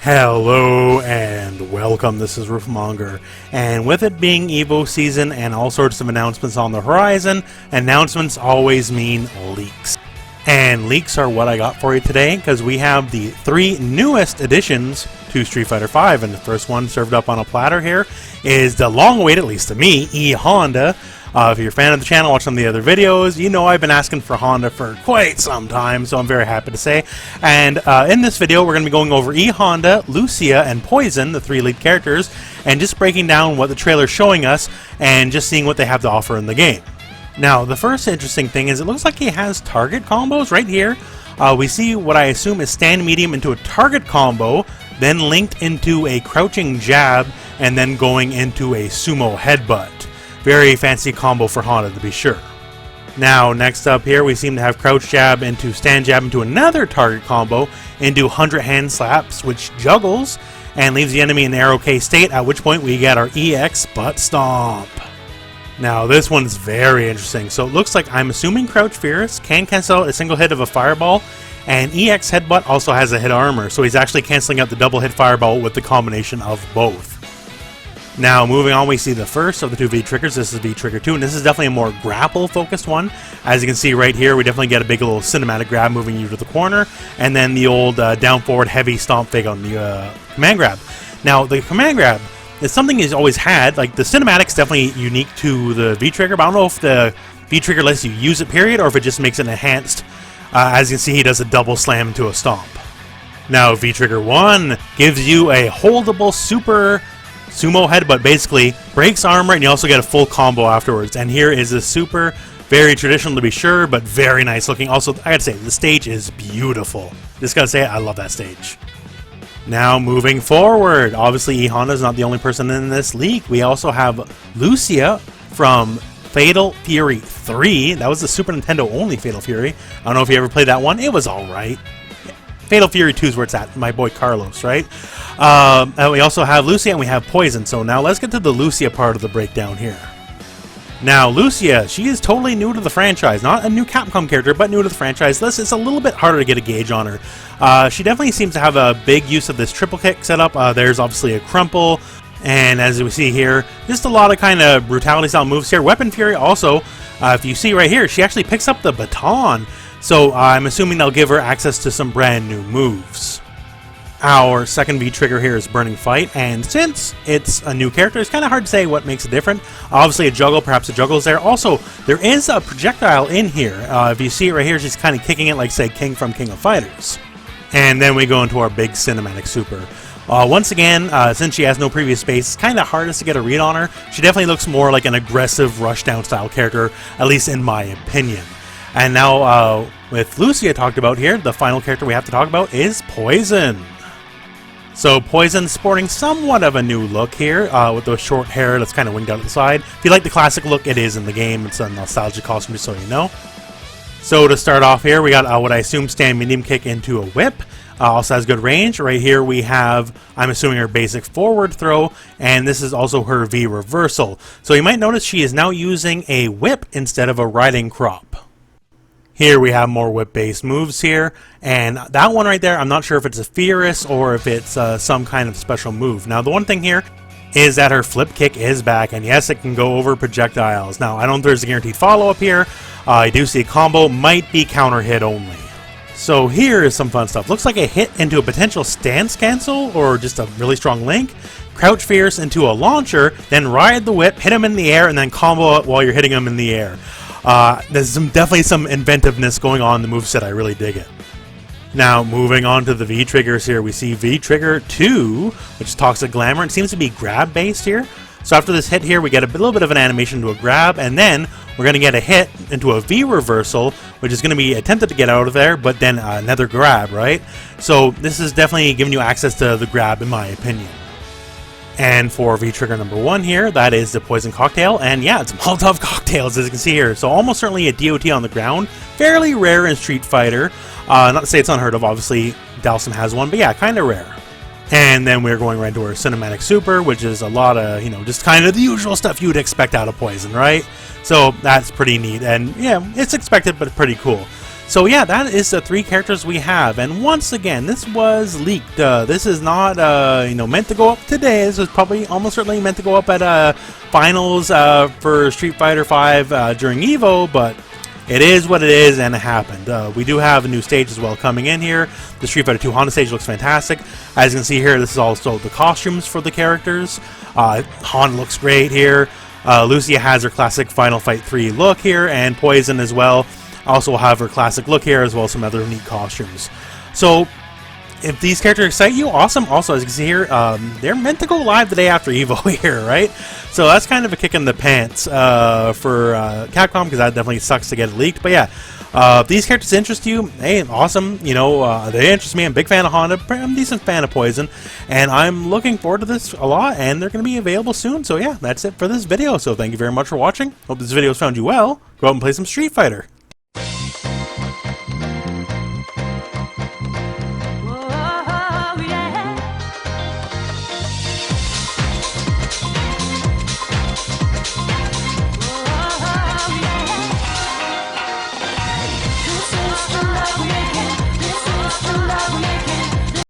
Hello and welcome, this is Roofmonger, and with it being EVO season and all sorts of announcements on the horizon, announcements always mean leaks. And leaks are what I got for you today, because we have the three newest additions to Street Fighter V, and the first one served up on a platter here is the long-awaited, at least to me, E.Honda. If you're a fan of the channel, watch some of the other videos, you know I've been asking for Honda for quite some time, so I'm very happy to say. And in this video, we're going to be going over E.Honda, Lucia, and Poison, the three lead characters, and just breaking down what the trailer's showing us, and just seeing what they have to offer in the game. Now, the first interesting thing is it looks like he has target combos right here. We see what I assume is stand medium into a target combo, then linked into a crouching jab, and then going into a sumo headbutt. Very fancy combo for Honda, to be sure. Now, next up here, we seem to have crouch jab into stand jab into another target combo, into 100 hand slaps, which juggles, and leaves the enemy in the arrow K state, at which point we get our EX butt stomp. Now, this one's very interesting. So it looks like, I'm assuming Crouch Fierce can cancel out a single hit of a fireball, and EX Headbutt also has a hit armor, so he's actually canceling out the double hit fireball with the combination of both. Now, moving on, we see the first of the two V-Triggers. This is V-Trigger 2, and this is definitely a more grapple-focused one. As you can see right here, we definitely get a big little cinematic grab moving you to the corner, and then the old down-forward heavy stomp fig on the command grab. Now, the command grab is something he's always had. Like, the cinematic's definitely unique to the V-Trigger, but I don't know if the V-Trigger lets you use it, period, or if it just makes it enhanced. As you can see, he does a double slam into a stomp. Now, V-Trigger 1 gives you a holdable super sumo headbutt, basically breaks armor, and you also get a full combo afterwards. And here is a super, very traditional to be sure, but very nice looking. Also, I gotta say, the stage is beautiful. Just gotta say, I love that stage. Now, moving forward, obviously E.Honda is not the only person in this leak. We also have Lucia from Fatal Fury 3. That was the Super Nintendo only Fatal Fury. I don't know if you ever played that one. It was alright. Fatal Fury 2 is where it's at, my boy Carlos, right? And we also have Lucia and we have Poison. So now let's get to the Lucia part of the breakdown here. Now, Lucia, she is totally new to the franchise. Not a new Capcom character, but new to the franchise. This is a little bit harder to get a gauge on her. She definitely seems to have a big use of this triple kick setup. There's obviously a crumple. And as we see here, just a lot of kind of brutality style moves here. Weapon Fury also, if you see right here, she actually picks up the baton. So I'm assuming they'll give her access to some brand new moves. Our second V-Trigger here is Burning Fight, and since it's a new character, it's kind of hard to say what makes it different. Obviously a juggle, perhaps a juggle's there. Also, there is a projectile in here. If you see it right here, she's kind of kicking it like, say, King from King of Fighters. And then we go into our big cinematic super. Once again, since she has no previous space, it's kind of hardest to get a read on her. She definitely looks more like an aggressive rushdown style character, at least in my opinion. And now, with Lucia talked about here, the final character we have to talk about is Poison. So Poison sporting somewhat of a new look here, with the short hair that's kind of winged out at the side. If you like the classic look, it is in the game. It's a nostalgic costume, just so you know. So to start off here, we got what I assume stand medium kick into a whip. Also has good range. Right here we have, I'm assuming, her basic forward throw, and this is also her V reversal. So you might notice she is now using a whip instead of a riding crop. Here we have more whip-based moves here, and that one right there, I'm not sure if it's a Fierce or if it's some kind of special move. Now, the one thing here is that her flip kick is back, and yes, it can go over projectiles. Now, I don't think there's a guaranteed follow-up here. I do see a combo, might be counter hit only. So here is some fun stuff. Looks like a hit into a potential stance cancel, or just a really strong link. Crouch Fierce into a launcher, then ride the whip, hit him in the air, and then combo it while you're hitting him in the air. There's definitely some inventiveness going on in the moveset. I really dig it. Now, moving on to the V-Triggers here, we see V-Trigger 2, which is Toxic Glamour. It seems to be grab-based here. So after this hit here, we get a little bit of an animation to a grab, and then we're going to get a hit into a V-Reversal, which is going to be attempted to get out of there, but then another grab, right? So this is definitely giving you access to the grab, in my opinion. And for V-Trigger number 1 here, that is the Poison Cocktail, and yeah, it's Molotov cocktails, as you can see here. So almost certainly a DOT on the ground, fairly rare in Street Fighter. Not to say it's unheard of, obviously Dalsum has one, but yeah, kind of rare. And then we're going right to our Cinematic Super, which is a lot of, just kind of the usual stuff you would expect out of Poison, right? So that's pretty neat, and yeah, it's expected, but pretty cool. So yeah, that is the 3 characters we have, and once again, this was leaked. This is not, meant to go up today. This is probably almost certainly meant to go up at finals for Street Fighter V during EVO, but it is what it is, and it happened. We do have a new stage as well coming in here. The Street Fighter 2 Honda stage looks fantastic. As you can see here, this is also the costumes for the characters. Honda looks great here. Lucia has her classic Final Fight 3 look here, and Poison as well. Also will have her classic look here, as well as some other neat costumes. So, if these characters excite you, awesome. Also, as you can see here, they're meant to go live the day after EVO here, right? So that's kind of a kick in the pants for Capcom, because that definitely sucks to get it leaked. But yeah, if these characters interest you, hey, awesome. They interest me. I'm a big fan of Honda. I'm a decent fan of Poison. And I'm looking forward to this a lot, and they're going to be available soon. So yeah, that's it for this video. So thank you very much for watching. Hope this video has found you well. Go out and play some Street Fighter.